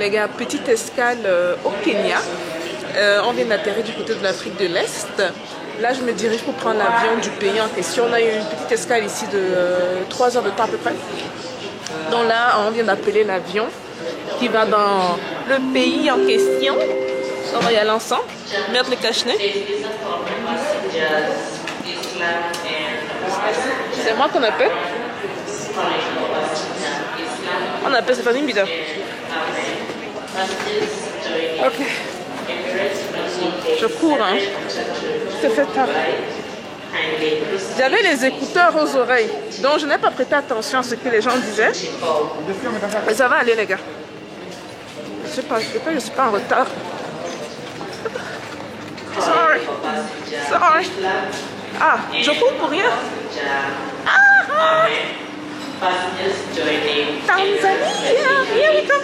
Les gars, petite escale au Kenya. On vient d'atterrir du côté de l'Afrique de l'Est. Là, je me dirige pour prendre l'avion du pays en question. On a eu une petite escale ici de 3 heures de temps à peu près. Donc là, on vient d'appeler l'avion qui va dans le pays en question. On va y aller ensemble. Merde le cache-nez. C'est moi qu'on appelle. On appelle cette famille Bida. Ok. Je cours, hein. C'est fait tard. J'avais les écouteurs aux oreilles, donc je n'ai pas prêté attention à ce que les gens disaient. Mais ça va aller, les gars. Je sais pas, je suis pas en retard. Sorry. Ah, je cours pour rien. Ah! Tanzanie, here we come.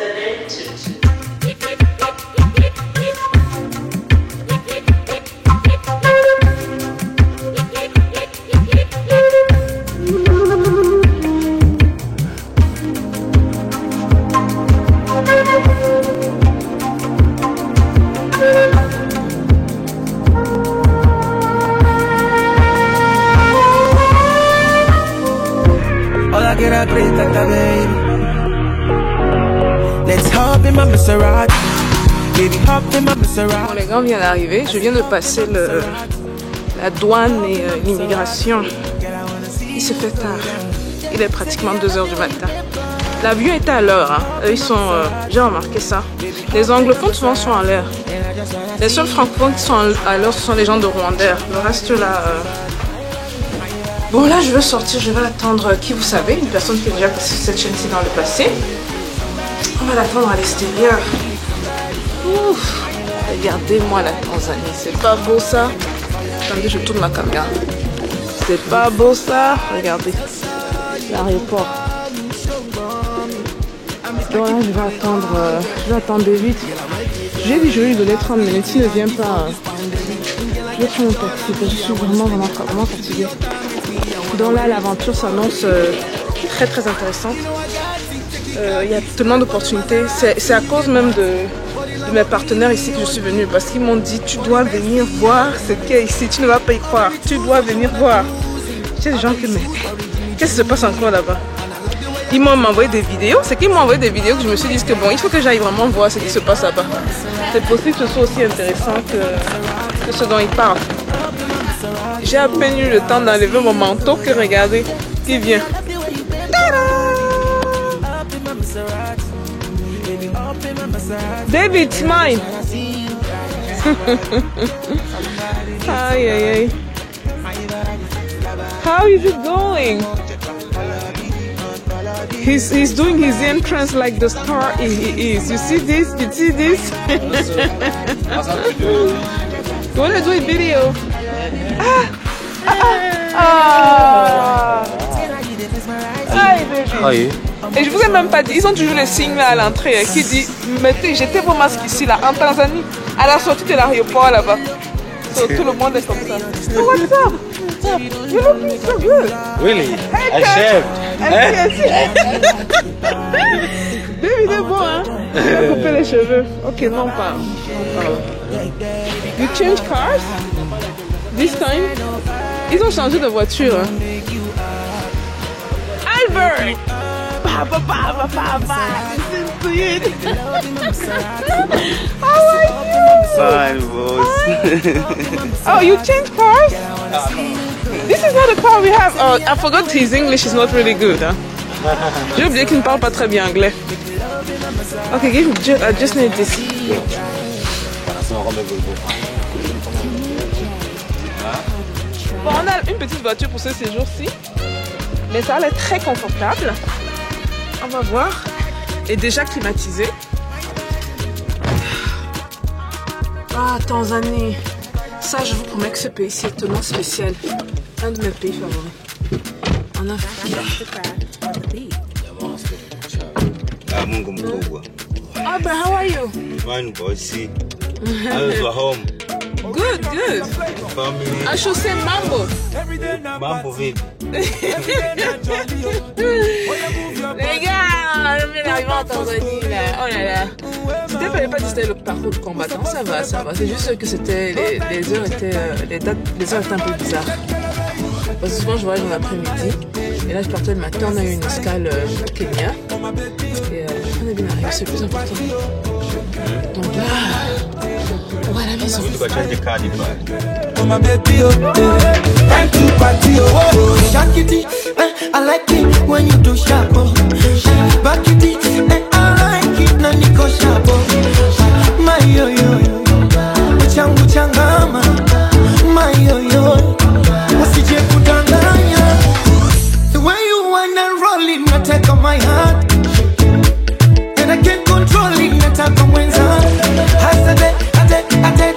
Bon, les gars, on vient d'arriver. Je viens de passer la douane et l'immigration. Il se fait tard. Il est pratiquement 2 heures du matin. L'avion était à l'heure. Hein. Eux, ils sont... j'ai remarqué ça. Les anglophones souvent sont à l'heure. Les seuls francophones qui sont à l'heure, ce sont les gens de Rwandair. Le reste là... Bon, là, je veux sortir. Je vais attendre qui vous savez. Une personne qui a déjà passé cette chaîne-ci dans le passé. On va l'attendre à l'extérieur. Ouf. Regardez-moi la Tanzanie. C'est pas beau ça? Attendez, je tourne ma caméra. C'est pas beau ça? Regardez. L'aéroport. Donc là, je vais attendre vite. J'ai dit je vais lui donner 30 minutes. S'il ne vient pas, je vais prendre mon taxi. Je suis vraiment fatiguée. Donc là, l'aventure s'annonce très très intéressante. Il y a tellement d'opportunités. C'est à cause même de mes partenaires ici que je suis venue. Parce qu'ils m'ont dit, tu dois venir voir ce qu'il y a ici. Tu ne vas pas y croire. Tu dois venir voir. J'ai des gens qui me... Qu'est-ce qui se passe encore là-bas? Ils m'ont envoyé des vidéos. C'est qu'ils m'ont envoyé des vidéos que je me suis dit que bon, il faut que j'aille vraiment voir ce qui se passe là-bas. C'est possible que ce soit aussi intéressant que ce dont ils parlent. J'ai à peine eu le temps d'enlever mon manteau que regardez, qui vient. Baby, it's mine. Aïe, aïe, aïe. How is it going? He's doing his entrance like the star he is. You see this? You see this? You want to do a video? Baby. Et je vous ai même pas dit, ils ont toujours le signe là à l'entrée qui dit mettez, jetez vos masques ici là en Tanzanie à la sortie de l'aéroport là-bas. So, tout le monde est comme ça. So what's up? You're looking so good. Really? I shaved. David est bon, hein? Il a coupé les cheveux. Ok, non, pas. You change cars? This time? Ils ont changé de voiture. Hein? Albert! Papa, papa, papa! Listen to it! How are you? Fine, boss. Oh, you change cars? This is not a car we have. Oh, I forgot his English is not really good. Hein? J'ai oublié qu'il ne parle pas très bien anglais. Ok, I just need this. Bon, on a une petite voiture pour ce séjour-ci, mais ça a l'air très confortable. On va voir. Et déjà climatisé. Ah, Tanzanie. Ça, je vous promets que ce pays-ci est tellement spécial. Un de mes pays favoris. En Afrique. Oh, but how are you? Fine, boss. How's your home? Good, good. Family. I should say mambo. Mambo, baby. Les gars, on est arrivé en Tanzanie là. Oh là là. C'était pas dit c'était le parcours du combattant, ça va. C'est juste que c'était les heures étaient les heures étaient un peu bizarres. Parce que souvent je voyage dans l'après-midi et là je partais le matin, on a eu une escale au Kenya et on est bien arrivé, c'est le plus important. Donc là, on va à la maison. Oh my baby, oh, time to party, oh, shakity, I like it when you do sharp, oh, back it, I like it, na niko sharp, oh, my yo yo, uchangu changama, my yo yo, usije kudanganya, the way you wanna roll it, nataka my heart, and I can't control it, nataka mwenza, hasade, ate,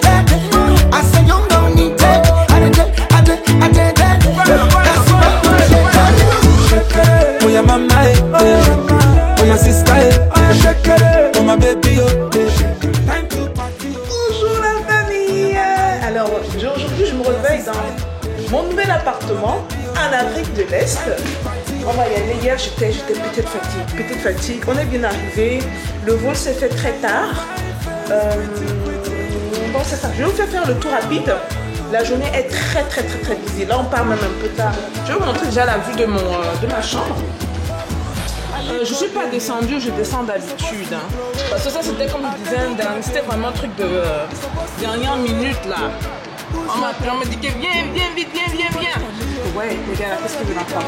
asa nyonga unite, oh yeah mama, oh my sister, oh my baby, Bonjour la famille. Alors aujourd'hui je me réveille dans mon nouvel appartement en Afrique de l'Est. On va y aller. Hier j'étais petite fatigue. On est bien arrivé. Le vol s'est fait très tard. Bon c'est ça. Je vais vous faire le tour rapide. La journée est très busy. Là on part même un peu tard. Je vais vous montrer déjà la vue de ma chambre. Je ne suis pas descendue, je descends d'habitude. Hein. Parce que ça c'était comme je disais, c'était vraiment un truc de dernière minute là. On m'a dit que viens vite. Ouais les gars, qu'est-ce que vous en parlez?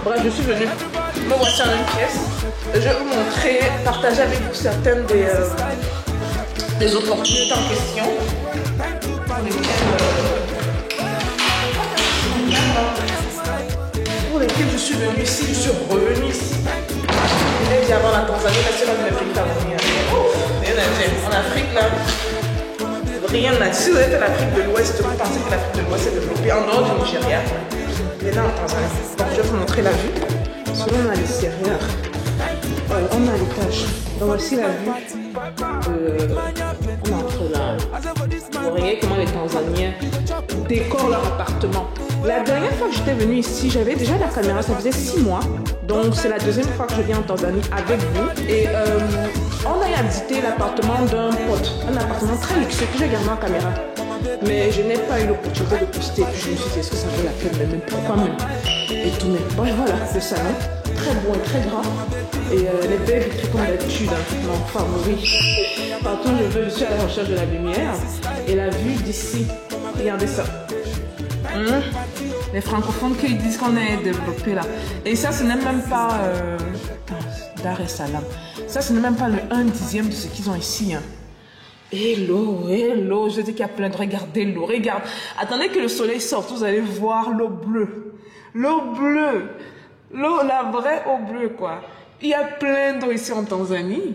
Bref, je suis venue me voici en une pièce. Je vais vous montrer, partager avec vous certaines des opportunités en question. Pour lesquelles je suis venue ici, je suis revenue ici. Je vais avant la Tanzanie, mais c'est là que je vais venir. En Afrique, là, rien n'a dit. Si vous êtes en Afrique de l'Ouest, vous pensez que l'Afrique de l'Ouest est développée en dehors du Nigeria. Il est là en Tanzanie. Donc, je vais vous montrer la vue. Souvent, on a l'extérieur. On a l'étage. Donc, voici la vue. On entre là. Vous voyez comment les Tanzaniens décorent leur appartement. La dernière fois que j'étais venue ici, j'avais déjà la caméra, ça faisait 6 mois. Donc c'est la deuxième fois que je viens en Tanzanie avec vous. Et on a visité l'appartement d'un pote. Un appartement très luxueux que j'ai gardé en caméra. Mais je n'ai pas eu l'opportunité de poster. Puis je me suis dit, est-ce que ça vaut la peine même? Pourquoi même? Et tout même. Bon, voilà, le salon. Très beau et très grand. Et les baies vitrées comme d'habitude. Mon favori. Partout où je suis à la recherche de la lumière. Et la vue d'ici. Regardez ça. Les francophones qui disent qu'on est développé là. Et ça, ce n'est même pas Dar es Salaam. Ça, ce n'est même pas le 1/10 de ce qu'ils ont ici. Hein. Et l'eau. Je dis qu'il y a plein de... Regardez l'eau, regarde. Attendez que le soleil sorte, vous allez voir l'eau bleue. L'eau bleue. L'eau, la vraie eau bleue, quoi. Il y a plein d'eau ici en Tanzanie.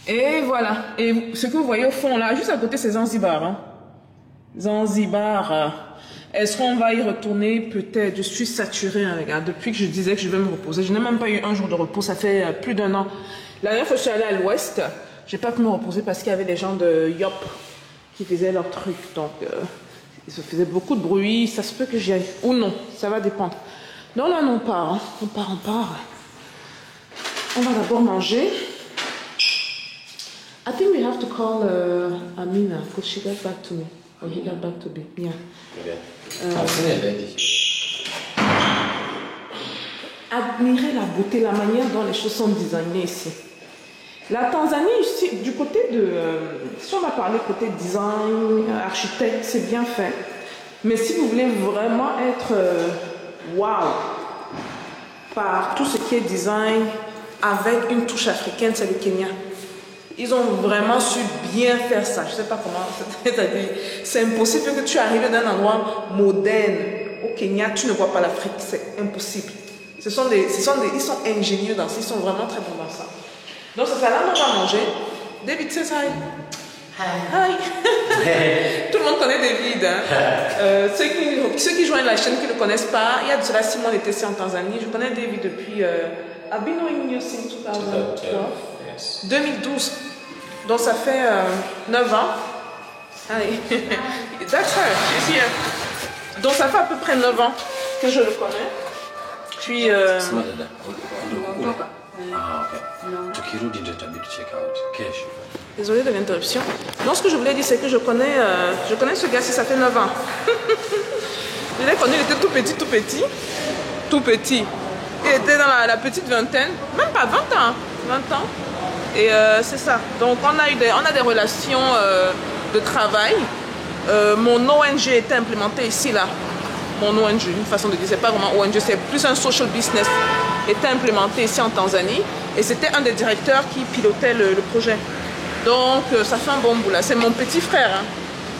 Et voilà. Et ce que vous voyez au fond là, juste à côté, c'est Zanzibar. Hein. Zanzibar. Est-ce qu'on va y retourner? Peut-être. Je suis saturée, hein, les gars. Depuis que je disais que je vais me reposer. Je n'ai même pas eu un jour de repos. Ça fait plus d'1 an. La dernière fois que je suis allée à l'ouest, j'ai pas pu me reposer parce qu'il y avait des gens de Yop qui faisaient leur truc. Donc, ils se faisaient beaucoup de bruit. Ça se peut que j'y aille. Ou non. Ça va dépendre. Donc là, on part. Hein. On part. On va d'abord manger. I think we have to call Amina because she got back to me. Or he got back to me. Yeah. Okay. Admirer la beauté, la manière dont les choses sont designées ici. La Tanzanie, ici, du côté de... si on va parler côté design, architecte, c'est bien fait. Mais si vous voulez vraiment être wow par tout ce qui est design avec une touche africaine, c'est le Kenya. Ils ont vraiment su bien faire ça. Je ne sais pas comment. C'est impossible que tu arrives d'un endroit moderne au Kenya, tu ne vois pas l'Afrique. C'est impossible. Ils sont ingénieux dans ça. Ils sont vraiment très bons dans ça. Donc c'est ça là on va manger. David says hi. Hi. Tout le monde connaît David. Hein? Ceux qui joignent la chaîne qui ne le connaissent pas, il y a de cela 6 mois on était ici en Tanzanie. Je connais David depuis I've been knowing you since 2012. 2012. Donc ça fait 9 ans. Allez. That's her. She's here. Donc ça fait à peu près 9 ans que je le connais. Puis... Désolée de l'interruption. Donc ce que je voulais dire, c'est que je connais ce gars-ci, ça fait 9 ans. Je l'ai connu, il était tout petit, tout petit. Tout petit. Il était dans la petite vingtaine, même pas 20 ans. 20 ans. Et c'est ça. Donc on a des relations de travail. Mon ONG était implémenté ici, là. Mon ONG, une façon de dire, c'est pas vraiment ONG, c'est plus un social business, était implémenté ici en Tanzanie. Et c'était un des directeurs qui pilotait le projet. Donc ça fait un bon bout là. C'est mon petit frère. Hein.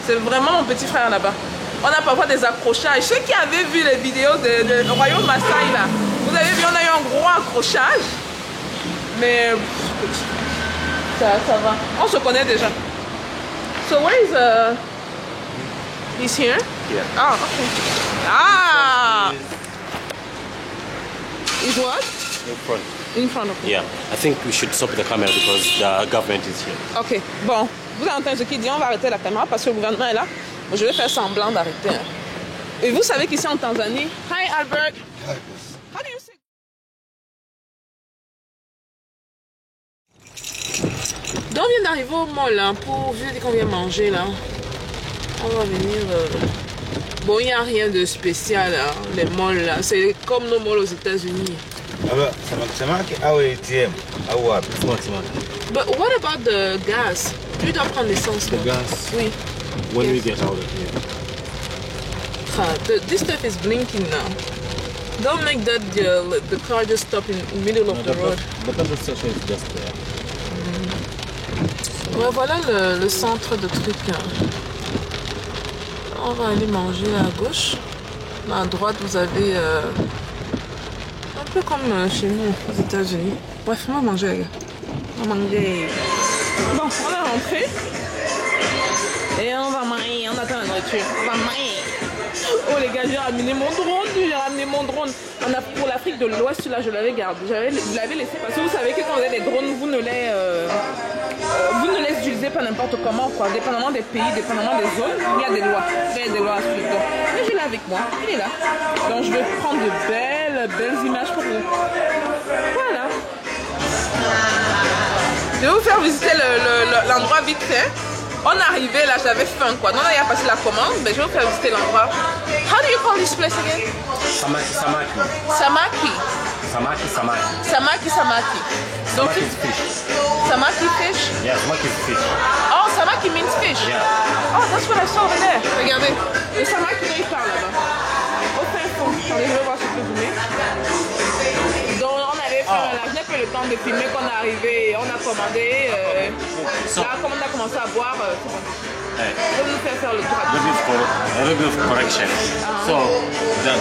C'est vraiment mon petit frère là-bas. On a parfois des accrochages. Ceux qui avaient vu les vidéos de Royaume Maasai là, vous avez vu, on a eu un gros accrochage. Mais ça va. On se connaît déjà. So where is he's here? Yeah. Ah, okay. Ah! Is what? In front. In front of me. Yeah, I think we should stop the camera because the government is here. Ok, bon, vous avez entendu ce qu'il dit, on va arrêter la caméra parce que le gouvernement est là. Je vais faire semblant d'arrêter. Hein. Et vous savez qu'ici en Tanzanie, hi Albert. How do you say? Donc on vient d'arriver au mall hein, pour vu qu'on vient manger là. On va venir. Bon, il n'y a rien de spécial hein, les malls là. C'est comme nos malls aux États-Unis. But what about the gas? Tu dois prendre l'essence. The gas? Oui. When Yes. we get out of here. This stuff is blinking now. Don't make that the car just stop in the middle of the road. The petrol station is just there. Ouais, voilà le centre de truc. On va aller manger à gauche. À droite, vous avez un peu comme chez nous aux États-Unis. Bref, on va manger, les gars. On va manger. Bon, on est rentré. Et on va manger. On attend la nourriture. On va manger. Oh les gars, j'ai ramené mon drone. Pour l'Afrique de l'Ouest, là, je l'avais gardé. Je l'avais laissé parce que vous savez que quand vous avez des drones, vous ne les utilisez pas n'importe comment, quoi. Dépendamment des pays, dépendamment des zones, il y a des lois. Il y a des lois à suivre. Mais je l'ai avec moi. Il est là. Donc je vais prendre de belles images pour vous. Voilà. Je vais vous faire visiter l'endroit vite fait. On est arrivé là, j'avais faim quoi. Non, il a passé la commande, mais je vais vous faire visiter l'endroit. How do you call this place again? Samaki. Samaki. Donc, Samaki is fish. Samaki fish? Yeah, samaki is fish. Oh, samaki means fish. Yeah. Oh, that's what I saw over there. Regardez, le samaki dont il parle là-bas. Au fin fond. Attendez, je vais voir ce que vous mettez. Donc, on avait fait, je n'ai pas eu le temps de filmer qu'on est arrivé, on a commandé. Là, comme on a commencé à boire, c'est bon. Hey. Je vais nous faire le tour. A little bit of correction. So, the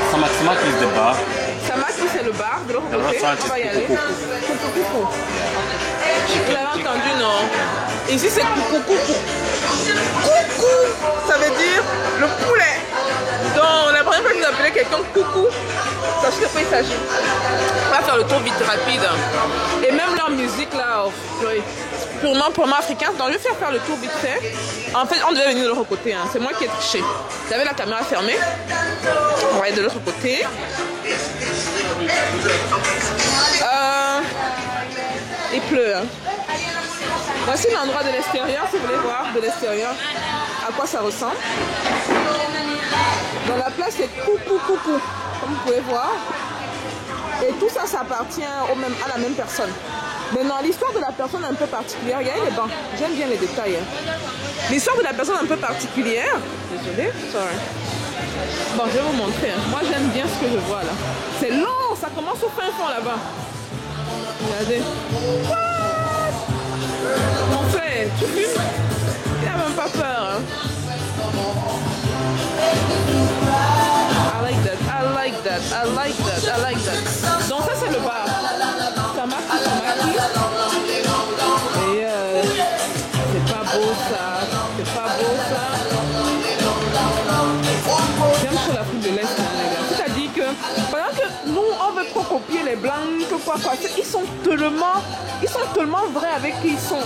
samaki is the bar. Samaki, c'est le bar. De l'autre The côté, restaurant on va y is aller. Kuku. Kuku. Vous l'avez entendu, non? Ici, c'est coucou. Coucou, ça veut dire le poulet. Donc, la première fois que vous appelez quelqu'un coucou, sachez de quoi il s'agit. On va faire le tour vite, rapide. Et même leur musique, là, purement pour moi africain. Donc, je vais faire le tour vite fait. En fait, on devait venir de l'autre côté. Hein. C'est moi qui ai triché. J'avais la caméra fermée. On va aller de l'autre côté. Il pleut. Hein. Voici l'endroit de l'extérieur, si vous voulez voir de l'extérieur à quoi ça ressemble. Dans la place, c'est coucou, comme vous pouvez voir. Et tout ça, ça appartient à la même personne. Maintenant, l'histoire de la personne un peu particulière, il y a les bancs. J'aime bien les détails. Hein. L'histoire de la personne un peu particulière. Désolée, sorry. Bon, je vais vous montrer. Hein. Moi, j'aime bien ce que je vois là. C'est long, ça commence au fin fond là-bas. Regardez. Mon frère, tu fumes? Il n'a même pas peur. Hein. I like that. Donc ça c'est le bar. Samaki. Et c'est pas beau ça. J'aime trop l'Afrique de l'Est, hein, les gars. C'est-à-dire que pendant que nous on veut trop copier les blancs, quoi, ils sont tellement vrais avec qui ils sont.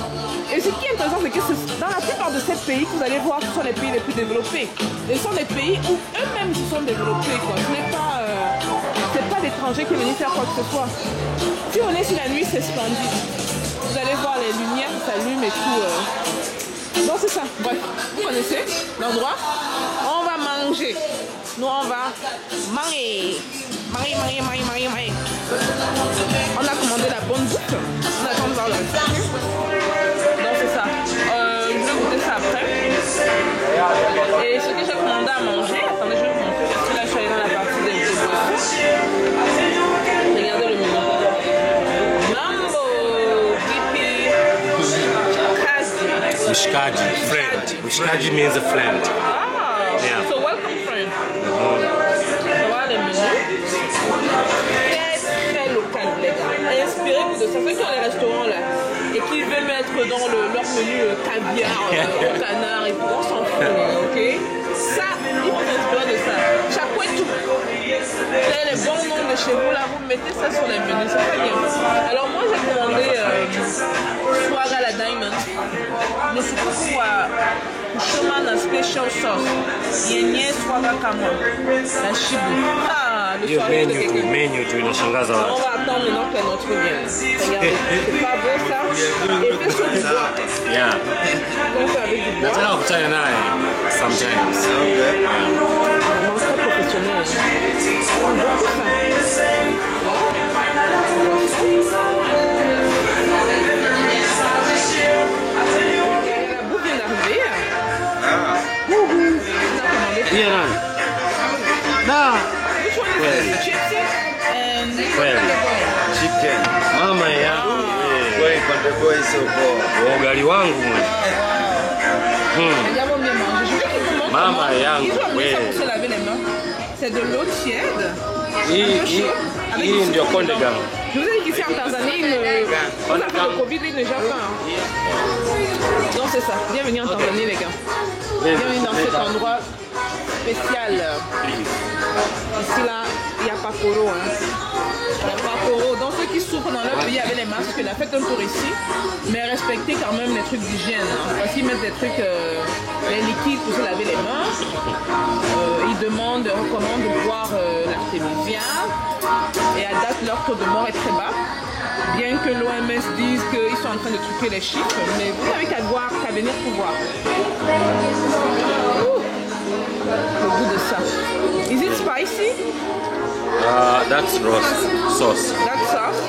Et Et ce qui est intéressant, c'est que dans la plupart de ces pays que vous allez voir, ce sont les pays les plus développés. Et ce sont des pays où eux-mêmes se sont développés. Quoi. Ce n'est pas, d'étrangers qui viennent faire quoi que ce soit. Si on est sur la nuit, c'est splendide. Vous allez voir les lumières qui s'allument et tout. Donc c'est ça. Bref, vous connaissez l'endroit. On va manger. Nous, on va manger. Manger. On a commandé la bonne bouffe. On attend de voir le restaurant. Donc c'est ça. Je vais goûter ça après. Et ce que j'ai commandé à manger, attendez, je vais vous montrer. Parce que là, je suis allée dans la partie des boissons. Regardez le menu. Mambo, pipi, kazi. Mishkaji, friend. Mishkaji means a friend. Ah, Yeah. so welcome friend. Voilà le menu. Très local, les gars. Inspirez-vous de ça. Ceux qui ont les restaurants là et qui veulent mettre dans leur menu caviar, canard et tout, on s'en fout, ok? Ça, il faut s'inspirer de ça. Chaque fois, tout. Les bons noms de chez vous là, vous mettez ça sur les menus, c'est très bien. Alors moi j'ai commandé swag à la diamond. Le soukou à chemin d'un special sauce. Yenye swag à kamo. La chibu. Ah, le Hiyo swag de menu tu, quelqu'un. menu tu inashangaza On watu. va attendre maintenant que notre vienne. Regardez, c'est pas beau ça. Et fait sur du bois. Yeah. Donc avec du bois. Nataka kukutana naye sometimes. Vraiment très professionnel. On aime beaucoup ça. La bouffe vient d'arriver. Hiyo nani? Da. Which one is this? Chips and Kweli. Chicken. Mama yangu. Going on the boy so far. Ugali wangu mwe. Regarde, on vient manger. Je veux qu'ils vous montrent Maman, comment yangu, ils ont amené ça ouais. pour se laver les mains. C'est de l'eau tiède. Hii ndio konde gang. Je vous ai dit qu'ici en Tanzanie, pour la fin de Covid, ils ne gèrent pas. Donc c'est ça. Bienvenue en Tanzanie, les gars. Bienvenue dans cet endroit spécial. Ici, là, il n'y a pas Coro. Hein. Il n'y a pas Coro. Donc ceux qui souffrent dans leur pays avec les masques, faites un tour ici. Mais respectez quand même les trucs d'hygiène. Hein. Parce qu'ils mettent des trucs, les liquides pour se laver les mains. Ils demandent, recommandent de boire l'artémisia. Et à date, leur taux de mort est très bas. Bien que l'OMS dise qu'ils sont en train de truquer les chiffres, mais vous n'avez qu'à voir, qu'à venir pour voir. Ouh, le goût de ça. Is it spicy? That's roast sauce. That sauce.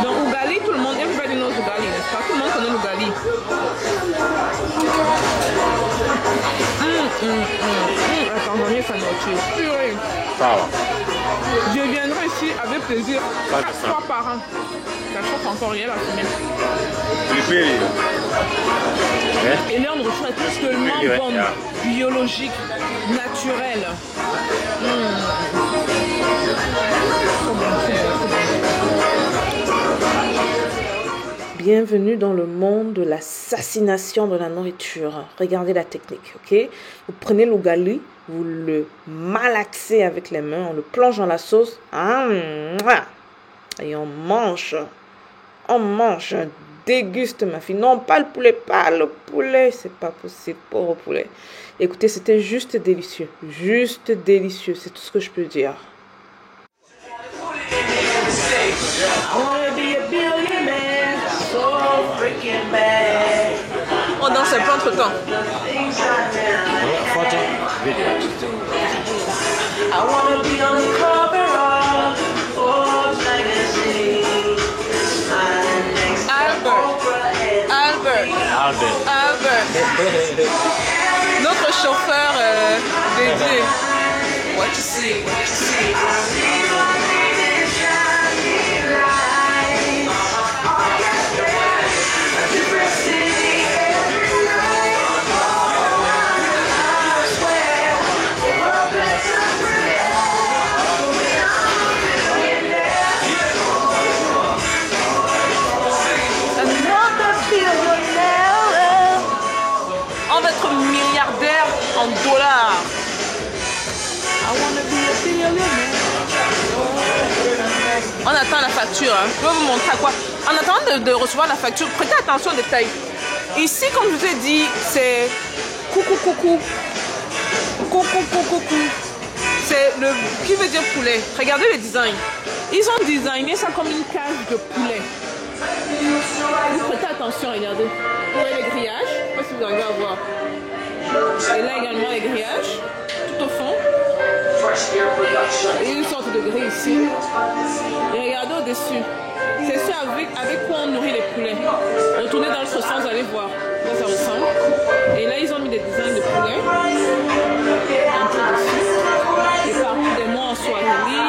Donc Ugali, tout le monde, everybody knows Ugali, n'est-ce pas? Tout le monde connaît l'Ugali. La Tanzanie, ça nous tue. Purée. Sawa. Je viendrai ici avec plaisir 4 fois par an. Ça chauffe encore hier la semaine. Pilipili. Et leur nourriture est tellement Ouais, bonne, yeah. biologique, naturelle. Bienvenue dans le monde de l'assassination de la nourriture. Regardez la technique, ok? Vous prenez l'ugali, vous le malaxez avec les mains, on le plonge dans la sauce, et on mange, on déguste ma fille. Non, pas le poulet, c'est pas possible, pauvre poulet. Écoutez, c'était juste délicieux, c'est tout ce que je peux dire. On danse un peu entre temps. Photo, video. I wanna be on the cover of Forbes magazine. Albert. Notre chauffeur dédié. What you see? On va être milliardaire en dollars. I wanna be a billionaire. On attend la facture. Hein. Je vais vous montrer à quoi. En attendant de recevoir la facture, prêtez attention aux détails. Ici, comme je vous ai dit, c'est coucou coucou. Coucou coucou coucou. C'est le qui veut dire poulet. Regardez le design. Ils ont designé ça comme une cage de poulet. Vous prêtez attention, regardez. Vous voyez les grillages. Je ne sais pas si vous arrivez à voir. Et là également les grillages. Tout au fond. Et une sorte de grille ici. Et regardez au-dessus. C'est ça avec quoi on nourrit les poulets. Retournez dans l'autre sens, allez voir. Là ça ressemble. Et là ils ont mis des designs de poulets. Un peu dessus. Et parmi des mots en Swahili,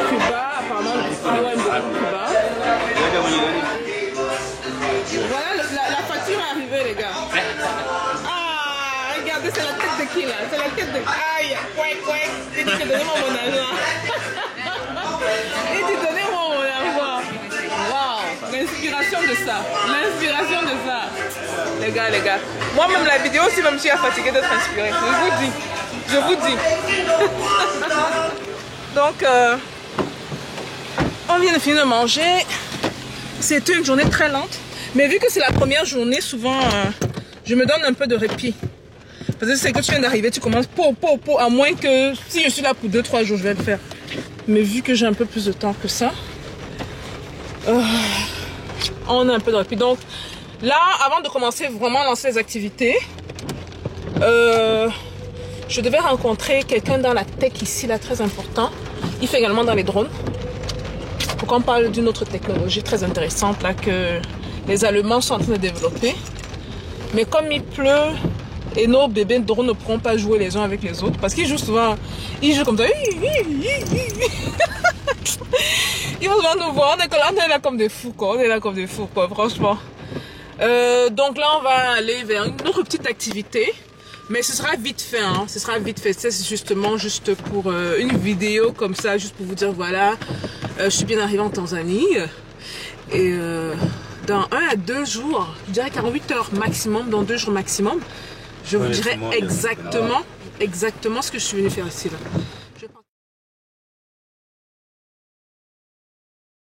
Cuba, apparemment le client aime beaucoup Cuba. Voilà, la facture est arrivée les gars. Ah, regardez, c'est la tête de qui là? C'est la tête de... Aïe, ouais, il dit que donnez-moi mon argent. Il dit donnez-moi mon argent. Waouh, l'inspiration de ça. L'inspiration de ça. Les gars. Moi-même la vidéo aussi, je me suis fatiguée d'être inspirée. Je vous dis. Donc, on vient de finir de manger. C'était une journée très lente. Mais vu que c'est la première journée, souvent, je me donne un peu de répit. Parce que c'est que tu viens d'arriver, tu commences à moins que si je suis là pour 2-3 jours, je vais le faire. Mais vu que j'ai un peu plus de temps que ça, on a un peu de répit. Donc, là, avant de commencer vraiment à lancer les activités, je devais rencontrer quelqu'un dans la tech ici, là, très important. Il fait également dans les drones. Pour qu'on parle d'une autre technologie très intéressante, là, que les Allemands sont en train de développer. Mais comme il pleut, et nos bébés drones ne pourront pas jouer les uns avec les autres, parce qu'ils jouent souvent, ils jouent comme ça. Ils vont souvent nous voir, on est là comme des fous, quoi. On est là comme des fous, quoi, franchement. Donc là, on va aller vers une autre petite activité. Mais ce sera vite fait, hein. Ce sera vite fait. C'est justement juste pour une vidéo comme ça, juste pour vous dire, voilà, je suis bien arrivée en Tanzanie. Et dans 1 à 2 jours, je dirais 48 heures maximum, dans 2 jours maximum, je vous dirai exactement ce que je suis venue faire ici, là.